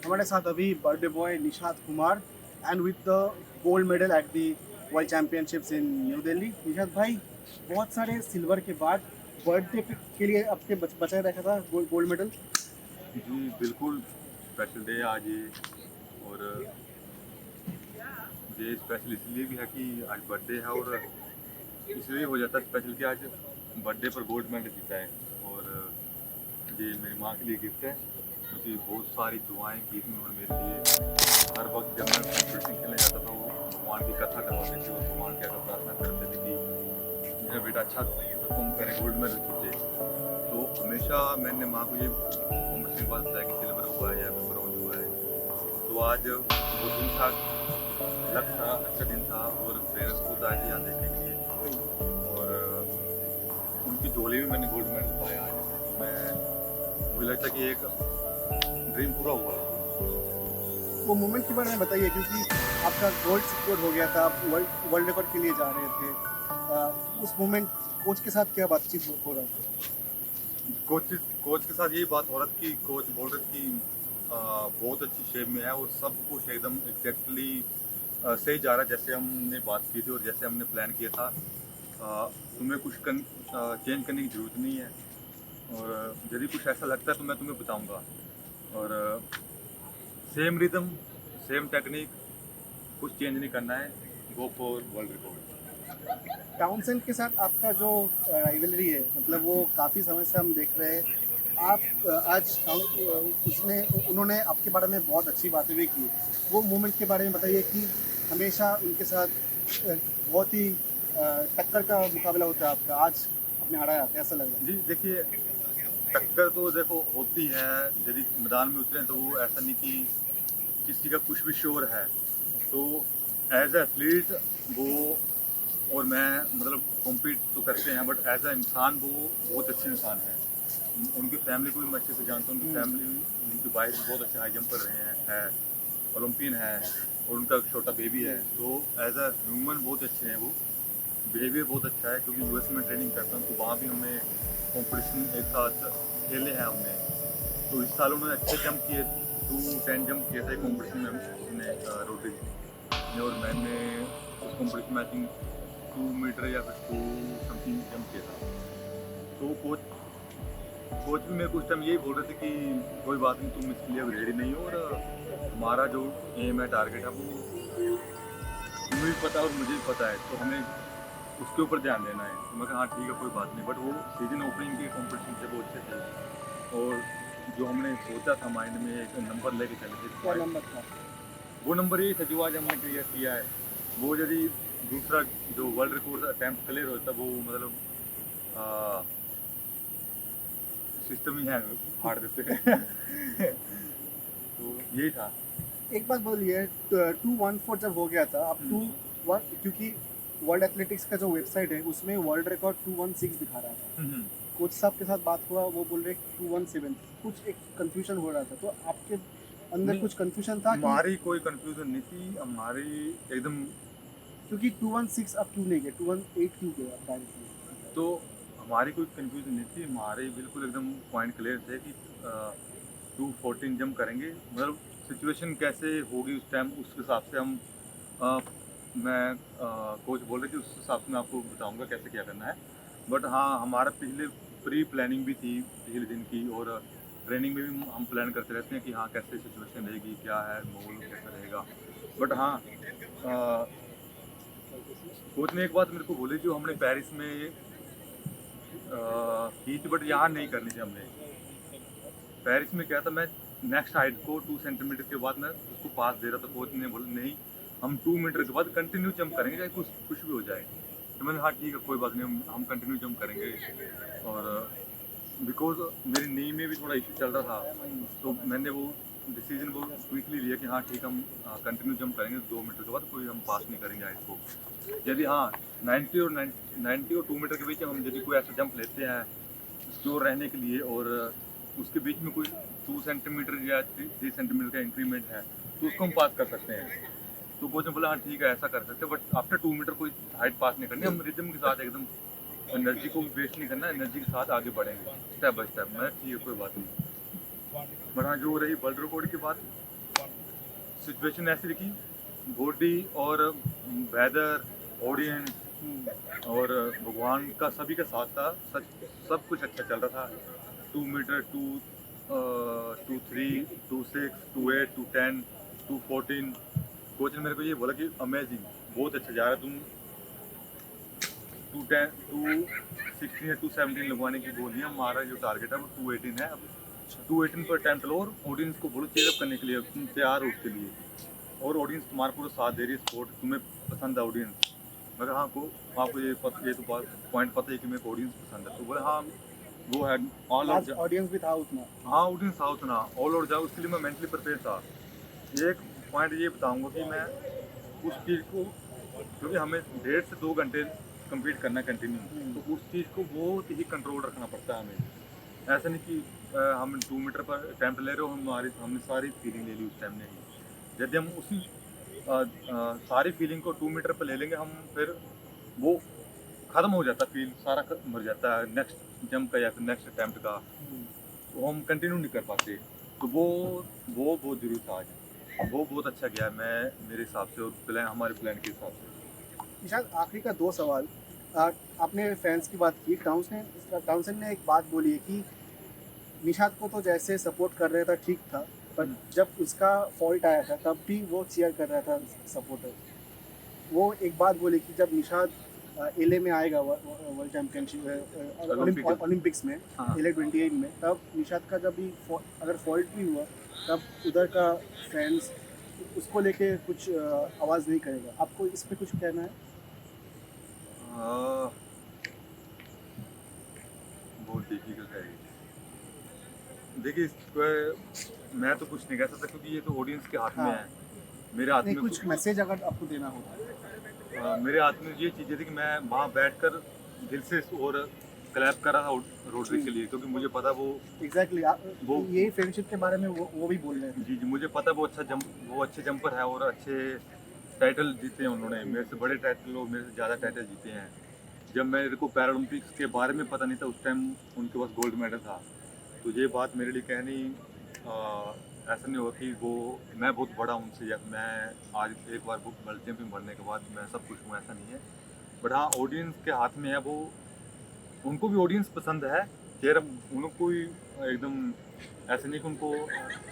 हमारे साथ अभी birthday boy Nishat Kumar and with the gold medal at the world championships in new Delhi. Nishat भाई, बहुत सारे सिल्वर के बाद बर्थडे के लिए आपके बचाए रखा था गोल्ड मेडल। जी बिल्कुल, स्पेशल डे है आज ये। और ये स्पेशल इसलिए भी है कि आज बर्थडे है, और इसलिए हो जाता है स्पेशल कि आज बर्थडे पर गोल्ड मेडल जीता है। और ये मेरी माँ के लिए गिफ्ट है, क्योंकि बहुत सारी दुआएं की थी उन्होंने मेरे लिए। हर वक्त जब मैं कॉम्पिटिशन खेलने जाता था वो भगवान की कथा करवाते थे और भगवान के आगे प्रार्थना करते थे कि मेरा बेटा अच्छा परफॉर्म करे, गोल्ड मेडल जीते। तो हमेशा मैंने माँ को ये कॉम्पिटिशन के बाद बताया कि सिल्वर हुआ है या फिर ब्रॉन्ज हुआ है। तो आज वो दिन था, लक था, अच्छा दिन था, और पेरेंट्स खुद आए थे यहाँ देखने के लिए। और उनकी झोली में मैंने गोल्ड मेडल पाया आज। तो मैं, मुझे लगता है कि एक ड्रीम पूरा हुआ है। वो मोमेंट के बारे में बताइए, क्योंकि आपका गोल्ड सिक्योर हो गया था, आप वर्ल्ड रिकॉर्ड के लिए जा रहे थे। उस मोमेंट कोच के साथ क्या बातचीत हो रहा था? कोच के साथ यही बात हो रहा थी कि कोच बोल रहे थे कि बहुत अच्छी शेप में है और सब कुछ एकदम एग्जैक्टली सही जा रहा है, जैसे हमने बात की थी और जैसे हमने प्लान किया था। तुम्हें कुछ चेंज करने की ज़रूरत नहीं है, और यदि कुछ ऐसा लगता है तो मैं तुम्हें बताऊंगा। और सेम रिदम, सेम टेक्निक, कुछ चेंज नहीं करना है, go for world record. Townsend के साथ आपका जो राइवलरी है, मतलब वो काफ़ी समय से हम देख रहे हैं। आप आज उसने उन्होंने आपके बारे में बहुत अच्छी बातें भी की। वो मोमेंट के बारे में बताइए कि हमेशा उनके साथ बहुत ही टक्कर का मुकाबला होता है आपका। आज आपने हराया, कैसा लग रहा जी देखिए, टक्कर तो देखो होती है, यदि मैदान में उतरे तो वो ऐसा नहीं कि किसी का कुछ भी श्योर है। तो एज एथलीट वो और मैं, मतलब कॉम्पीट तो करते हैं, बट एज ए इंसान वो बहुत अच्छे इंसान है। उनकी फैमिली को भी मैं अच्छे से जानता हूँ। उनकी है? फैमिली, उनकी वाइफ बहुत अच्छे हाई जंपर रहे हैं, है ओलंपियन है, और उनका छोटा बेबी है। तो एज अ ह्यूमन बहुत अच्छे हैं वो। बिहेवियर बहुत अच्छा है, क्योंकि यूएस में ट्रेनिंग करता हूँ तो वहाँ भी हमने कंपटीशन एक साथ खेले हैं हमने। तो इस साल उन्होंने अच्छे जंप किए, 210 जंप किए थे कंपटीशन में उसने, रोड्रिग ने। और मैंने उस कंपटीशन में आई थिंक 2 मीटर या फिर 2 समथिंग जंप किया था। तो कोच भी मेरे को उस टाइम यही बोल रहे थे कि कोई बात नहीं, तुम इसके लिए अभी रेडी नहीं हो, और हमारा जो एम है, टारगेट है, वो तुम्हें भी पता है और मुझे भी पता है, तो हमें उसके ऊपर ध्यान देना है। तो मैं कहा हाँ ठीक है, कोई बात नहीं। बट वो सीजन ओपनिंग के कॉम्पिटिशन थे, वो अच्छे थे। और जो हमने सोचा था माइंड में, एक नंबर लेके चले थे क्या पॉइंट, नंबर था? वो नंबर यही था जो आज हमने क्लियर किया है। वो यदि दूसरा जो वर्ल्ड रिकॉर्ड अटैम्प्ट क्लियर होता, वो मतलब सिस्टम ही है, फाड़ देते। तो यही था। एक बात बोलिए, 214 जब हो गया था, अब हम्म, 2 1, क्योंकि वर्ल्ड एथलेटिक्स का जो वेबसाइट है उसमें वर्ल्ड रिकॉर्ड 216 दिखा रहा था। हम्म, कोच साहब के साथ बात हुआ, वो बोल रहे 217। कुछ एक कंफ्यूजन हो रहा था, तो आपके अंदर नहीं, कुछ कंफ्यूजन था कि हमारी कोई कंफ्यूजन नहीं थी, हमारी एकदम। क्योंकि 216 अब क्यों नहीं गए, 218 क्यों गए डायरेक्टली? तो हमारी कोई कंफ्यूजन नहीं थी, हमारे बिल्कुल एकदम पॉइंट क्लियर थे कि 214 जंप करेंगे। मतलब सिचुएशन कैसे होगी उस टाइम, उस हिसाब से हम, अ, मैं कोच बोल रहे थे उस हिसाब से मैं आपको बताऊंगा कैसे क्या करना है। बट हाँ, हमारा पिछले प्री प्लानिंग भी थी पिछले दिन की, और ट्रेनिंग में भी हम प्लान करते रहते हैं कि हाँ कैसे सिचुएशन रहेगी, क्या है माहौल कैसा रहेगा। बट हाँ, कोच ने एक बात मेरे को बोली जो हमने पेरिस में की थी, बट यहाँ नहीं करनी थी हमने। पेरिस में क्या था, मैं नेक्स्ट हाइट को 2 सेंटीमीटर के बाद मैं उसको पास दे रहा था। कोच ने बोला नहीं, हम 2 मीटर के बाद कंटिन्यू जंप करेंगे, चाहे कुछ भी हो जाए। तो मैंने हाँ ठीक है, कोई बात नहीं, हम कंटिन्यू जंप करेंगे। और बिकॉज मेरी नी में भी थोड़ा इशू चल रहा था, तो मैंने वो डिसीजन वो क्विकली लिया कि हाँ ठीक, हम कंटिन्यू जंप करेंगे 2 मीटर के बाद, कोई हम पास नहीं करेंगे हाइट को। यदि हाँ 90 और 2 मीटर के बीच हम यदि कोई ऐसा जंप लेते हैं सिक्योर रहने के लिए, और उसके बीच में कोई 2 सेंटीमीटर या 3 सेंटीमीटर का इंक्रीमेंट है, तो उसको हम पास कर सकते हैं। तो कोच ने बोला हाँ ठीक है, ऐसा कर सकते हैं, बट आफ्टर 2 मीटर कोई हाइट पास नहीं करनी, हम रिदम के साथ एकदम एनर्जी को वेस्ट नहीं करना, एनर्जी के साथ आगे बढ़ेंगे स्टेप बाय स्टेप। मैं ठीक है, कोई बात नहीं। बट हाँ, जो रही वर्ल्ड रिकॉर्ड की बात, सिचुएशन ऐसी रखी, बॉडी और वेदर, ऑडियंस और भगवान का सभी का साथ था, सब कुछ अच्छा चल रहा था। 2 मीटर, 2, 3, 2, 6, 2, 8, 2, 10, 2, 14। कोच ने मेरे को ये बोला कि अमेजिंग, बहुत अच्छा जा रहा है तुम। 2, 10, 2, 16 या 2, 17 लगवाने की बोल दिया। हमारा जो टारगेट है वो 2, 18 है। अब 2, 18 पर अटैम्प्ट लो और ऑडियंस को बोलो चेयरअप करने के लिए, तुम तैयार हो उसके लिए, और ऑडियंस तुम्हारा पूरा साथ दे रही है, सपोर्ट तुम्हें पसंद है ऑडियंस। मगर हाँ को आपको ये तो पॉइंट पता है कि मेरे को ऑडियंस पसंद है, तो बोले हाँ वो है ऑल आज आउट। ऑडियंस भी था उतना। हाँ ऑडियंस था उतना, ऑल आउट जाओ, उसके लिए मैं मेंटली प्रिपेयर था। एक पॉइंट ये बताऊंगा कि मैं उस चीज़ को, क्योंकि हमें 1.5 से 2 घंटे कंप्लीट करना है कंटिन्यू, तो उस चीज़ को बहुत ही कंट्रोल रखना पड़ता है हमें। ऐसा नहीं कि हम 2 मीटर पर अटैम्प्ट ले रहे हो, हमने सारी फीलिंग ले ली उस टाइम नहीं। यदि हम उसी सारी फीलिंग को 2 मीटर पर ले लेंगे हम, फिर वो ख़त्म हो जाता, फील सारा मर जाता है नेक्स्ट जंप का या फिर नेक्स्ट अटैम्प्ट का, तो हम कंटिन्यू नहीं कर पाते। तो वो बहुत ज़रूरी था आज। वो बहुत अच्छा गया मेरे हिसाब से, और प्लान हमारे प्लान के हिसाब से। निशांत, आखिरी का 2 सवाल। आपने फैंस की बात की, टाउनसेन ने एक बात बोली है कि निशांत को तो जैसे सपोर्ट कर रहा था ठीक था, पर जब उसका फॉल्ट आया था तब भी वो चीयर कर रहा था सपोर्टर। वो एक बात बोली कि जब निशांत एलए में आएगा वर्ल्ड चैम्पियनशिप ओलंपिक्स में, हाँ। एलए 28 में, तब निशांत का जब भी अगर फॉल्ट भी हुआ तब उधर का फैंस उसको लेके कुछ आवाज़ नहीं करेगा। आपको इस पे कुछ कहना है? आ, बहुत डिफिकल्ट है ये। देखिए मैं तो कुछ नहीं कह सकता, क्योंकि ये तो ऑडियंस के हाथ में हाँ। है। मेरे हाथ नहीं, में कुछ मैसेज अगर आपको देना होगा। मेरे हाथ में ये चीज़ें थी कि मैं वहाँ बैठकर दिल से और क्लैप कर रहा था रोड्रिक के लिए, क्योंकि मुझे पता वो एग्जैक्टली वो यही फ्रेंडशिप के बारे में वो भी बोल रहे थे। जी मुझे पता है वो अच्छे जंपर है और अच्छे टाइटल जीते हैं उन्होंने, मेरे से बड़े टाइटल और मेरे से ज़्यादा टाइटल जीते हैं। जब मेरे को पैरालंपिक्स के बारे में पता नहीं था, उस टाइम उनके पास गोल्ड मेडल था। तो ये बात मेरे लिए कहनी, ऐसा नहीं होगा कि वो मैं बहुत बड़ा हूँ उनसे, या मैं आज एक बार वो वर्ल्ड चैंपियन बनने के बाद मैं सब कुछ हूँ, ऐसा नहीं है। बट हाँ ऑडियंस के हाथ में है वो, उनको भी ऑडियंस पसंद है। चेयर उनको भी एकदम ऐसा नहीं कि उनको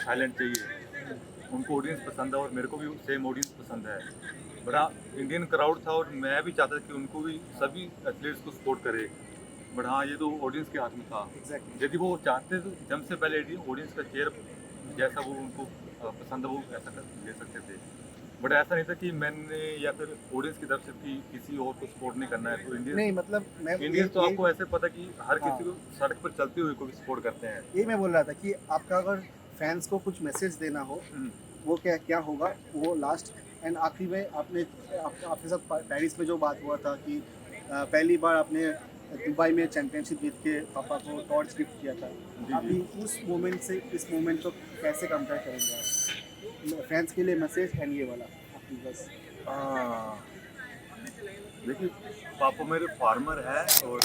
साइलेंट चाहिए, उनको ऑडियंस पसंद है और मेरे को भी सेम ऑडियंस पसंद है। बड़ा इंडियन क्राउड था और मैं भी चाहता था कि उनको भी सभी एथलीट्स को सपोर्ट करे। बट हाँ ये तो ऑडियंस के हाथ में था। एग्जैक्टली। यदि वो चाहते तो जम से पहले ऑडियंस का चेयर जैसा वो उनको पसंद है वो ऐसा ले सकते थे। बट ऐसा नहीं था कि मैंने या फिर ऑडियंस की तरफ से कि किसी और को सपोर्ट नहीं करना है, तो नहीं, मतलब मैं इंडियंस तो आपको ऐसे पता कि हर हाँ। किसी को सड़क पर चलते हुए को भी सपोर्ट करते हैं। ये मैं बोल रहा था कि आपका अगर फैंस को कुछ मैसेज देना हो, वो क्या क्या होगा वो लास्ट एंड आखिरी में। आपके साथ पेरिस में जो बात हुआ था कि पहली बार आपने दुबई में चैंपियनशिप जीत के पापा को टॉर्च गिफ्ट किया था, अभी उस मोमेंट से इस मोमेंट को कैसे कंपेयर करेंगे आप? फैंस के लिए मैसेज एंड ये वाला आपकी बस। देखिए पापा मेरे फार्मर है, और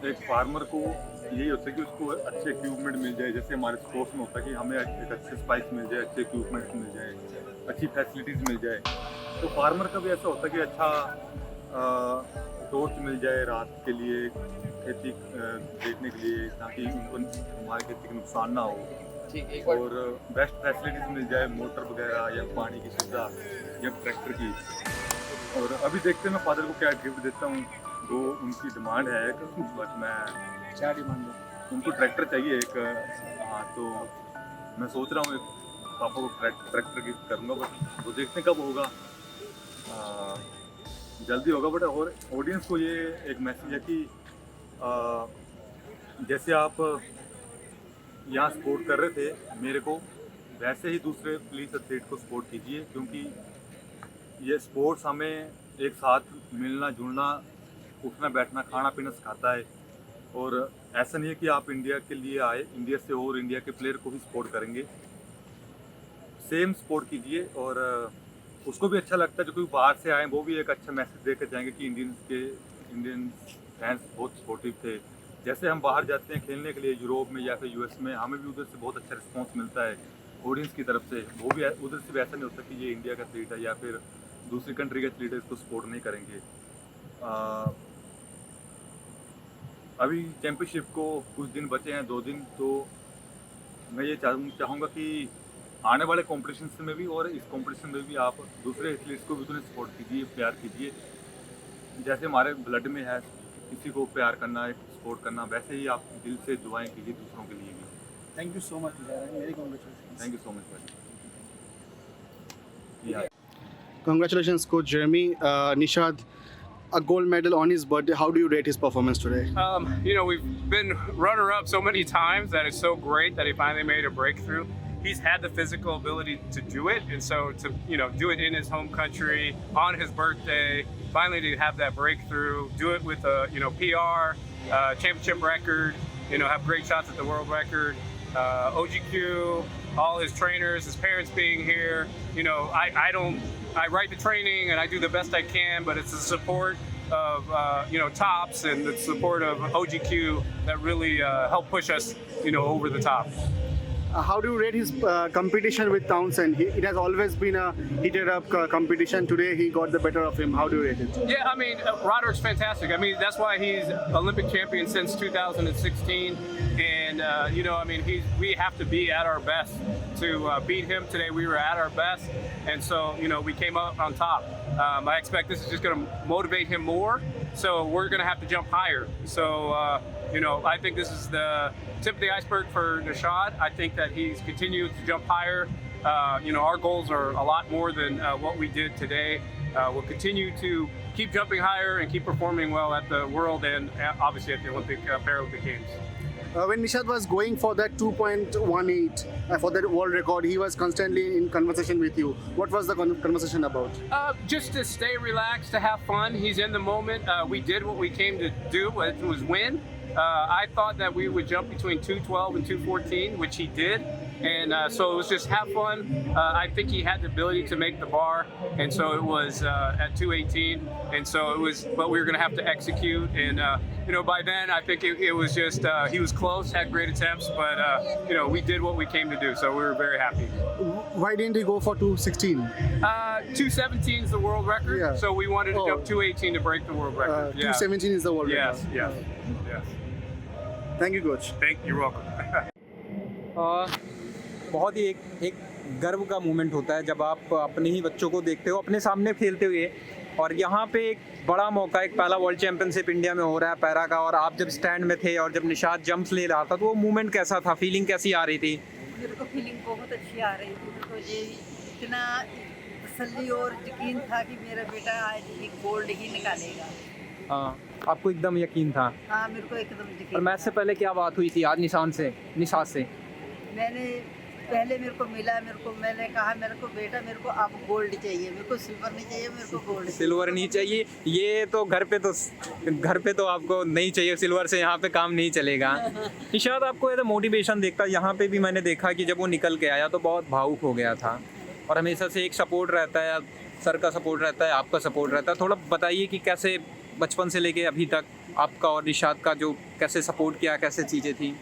एक फार्मर को यही होता है कि उसको अच्छे इक्विपमेंट मिल जाए, जैसे हमारे स्पोर्ट्स में होता है कि हमें एक अच्छे स्पाइस मिल जाए, अच्छे इक्विपमेंट्स मिल जाए, अच्छी फैसिलिटीज़ मिल जाए। तो फार्मर का भी ऐसा होता है कि अच्छा टॉर्च मिल जाए रात के लिए, खेती देखने के लिए, ताकि उनको हमारी खेती का नुकसान ना हो, और बेस्ट फैसिलिटीज़ मिल जाए, मोटर वगैरह या पानी की सुविधा या ट्रैक्टर की। और अभी देखते हैं मैं फादर को क्या गिफ्ट देता हूँ, वो उनकी डिमांड है एक, बट मैं क्या डिमांड है? उनको ट्रैक्टर चाहिए एक। हाँ तो मैं सोच रहा हूँ एक पापा को ट्रैक्टर गिफ्ट करूँगा, बट वो देखते हैं कब होगा। जल्दी होगा। बट और ऑडियंस को ये एक मैसेज है कि जैसे आप यहाँ सपोर्ट कर रहे थे मेरे को, वैसे ही दूसरे पुलिस एथलीट को सपोर्ट कीजिए, क्योंकि ये स्पोर्ट्स हमें एक साथ मिलना जुलना, उठना बैठना खाना पीना सिखाता है। और ऐसा नहीं है कि आप इंडिया के लिए आए, इंडिया से और इंडिया के प्लेयर को भी सपोर्ट करेंगे, सेम सपोर्ट कीजिए। और उसको भी अच्छा लगता है, जो कोई बाहर से आए वो भी एक अच्छा मैसेज देकर जाएंगे कि इंडियन फैंस बहुत सपोर्टिव थे। जैसे हम बाहर जाते हैं खेलने के लिए यूरोप में या फिर यूएस में, हमें भी उधर से बहुत अच्छा रिस्पॉन्स मिलता है ऑडियंस की तरफ से, वो भी उधर से भी ऐसा नहीं होता कि ये इंडिया का एथलीट है या फिर दूसरी कंट्री के एथलीट है, इसको सपोर्ट नहीं करेंगे। अभी चैम्पियनशिप को कुछ दिन बचे हैं, 2 दिन, तो मैं ये चाहूँगा कि आने वाले कॉम्पिटिशन में भी और इस कॉम्पिटिशन में भी आप दूसरे एथलीट्स को भी उन्हें सपोर्ट कीजिए, प्यार कीजिए। जैसे हमारे ब्लड में है किसी को प्यार करना, सपोर्ट करना, वैसे ही आप दिल से दुआएं कीजिए दूसरों के लिए भी। थैंक यू सो मच, मेरी congratulation. Thank you so much भाई। Yeah. Congratulations, Coach Jeremy. Nishad, a gold medal on his birthday. How do you rate his performance today? You know, we've been runner-up so many times that it's so great that he finally made a breakthrough. He's had the physical ability to do it, and so to do it in his home country on his birthday, finally to have that breakthrough, do it with a PR, championship record, have great shots at the world record, OGQ, all his trainers, his parents being here. I write the training and I do the best I can, but it's the support of TOPS and the support of OGQ that really help push us over the top. How do you rate his competition with Townsend? It has always been a heated up competition. Today he got the better of him. How do you rate it? Yeah, I mean, Roderick's fantastic. I mean, that's why he's Olympic champion since 2016. And, we have to be at our best to beat him. Today we were at our best. And so, we came up on top. I expect this is just going to motivate him more. So we're going to have to jump higher. So, I think this is the tip of the iceberg for Nishad. I think that he's continued to jump higher. Our goals are a lot more than what we did today. We'll continue to keep jumping higher and keep performing well at the World and obviously at the Olympic Paralympic Games. When Nishad was going for that 2.18 for that world record, he was constantly in conversation with you. What was the conversation about? Just to stay relaxed, to have fun. He's in the moment. We did what we came to do. It was win. I thought that we would jump between 212 and 214, which he did. And so it was just have fun. I think he had the ability to make the bar. And so it was at 218. And so it was, but we were going to have to execute. And, by then I think it was just, he was close, had great attempts, but, we did what we came to do. So we were very happy. Why didn't he go for 216? 217 is the world record. Yeah. So we wanted to jump 218 to break the world record. 217 is the world Yes, record. yes. Thank you, Coach. You're welcome. बहुत ही एक गर्व का moment होता है जब आप अपने ही बच्चों को देखते हो अपने सामने खेलते हुए, और यहाँ पे एक बड़ा मौका, एक पहला वर्ल्ड चैंपियनशिप इंडिया में हो रहा है पैरा का, और आप जब स्टैंड में थे और जब निशाद जंप्स ले रहा था तो वो मोमेंट कैसा था, फीलिंग कैसी आ रही थी? मेरे को फीलिंग बहुत अच्छी आ रही थी। मेरे को ये इतना तसल्ली और यकीन था कि मेरा बेटा आज एक गोल्ड ही निकालेगा। हाँ, आपको एकदम यकीन था? हाँ, मेरे को एकदम यकीन। और मैच से पहले क्या बात हुई थी आज निशाद से? मैंने पहले मेरे को मिला, मैंने कहा मेरे को बेटा मेरे को अब गोल्ड चाहिए, मेरे को सिल्वर नहीं चाहिए, मेरे को गोल्ड। सिल्वर नहीं चाहिए, ये तो घर पे तो आपको नहीं चाहिए सिल्वर से, यहाँ पे काम नहीं चलेगा। निशाद आपको एज मोटिवेशन देखता, यहाँ पे भी मैंने देखा कि जब वो निकल के आया तो बहुत भावुक हो गया था, और हमेशा से एक सपोर्ट रहता है, सर का सपोर्ट रहता है, आपका सपोर्ट रहता है। थोड़ा बताइए कि कैसे बचपन से लेके अभी तक आपका और निशाद का जो कैसे सपोर्ट किया, कैसे चीज़ें थी?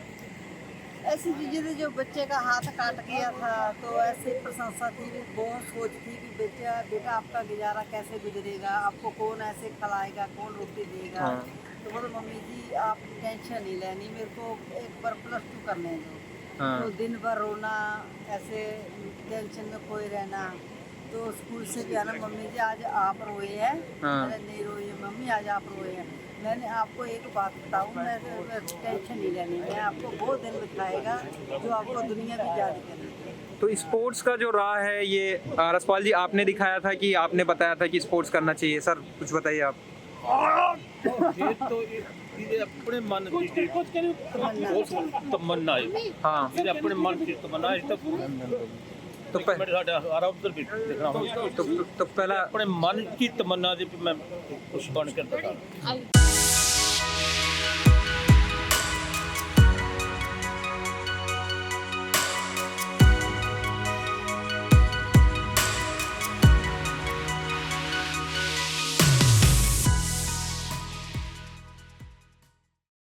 ऐसी चीज़ें थी जो बच्चे का हाथ काट गया था, तो ऐसे प्रशंसा थी, बहुत सोच थी कि बेटा आपका गुजारा कैसे गुजरेगा, आपको कौन ऐसे खिलाएगा, कौन रोटी देगा। हाँ। तो बोले मम्मी जी आप टेंशन नहीं लेनी, मेरे को एक बार +2 करने दो। हाँ। तो दिन भर रोना, ऐसे टेंशन में खोए रहना। तो स्कूल से भी आना, मम्मी जी आज आप रोए हैं। हाँ। मैंने नहीं रोई मम्मी, आज आप रोए हैं। मैंने आपको एक बात बताऊं, मैं टेंशन नहीं लेनी, मैं आपको वो दिन दिखाएगा जो आपको दुनिया भी याद करेगी। तो स्पोर्ट्स का जो राह है ये रसपाल जी आपने दिखाया था कि आपने बताया था कि स्पोर्ट्स करना चाहिए, सर कुछ बताइए आप। ये तो ये अपने मन की तमन्ना है। हाँ, ये अपने मन की तमन्ना है। तो पहला अपने मन की तमन्ना दी मैं कुछ बन कर दिखा।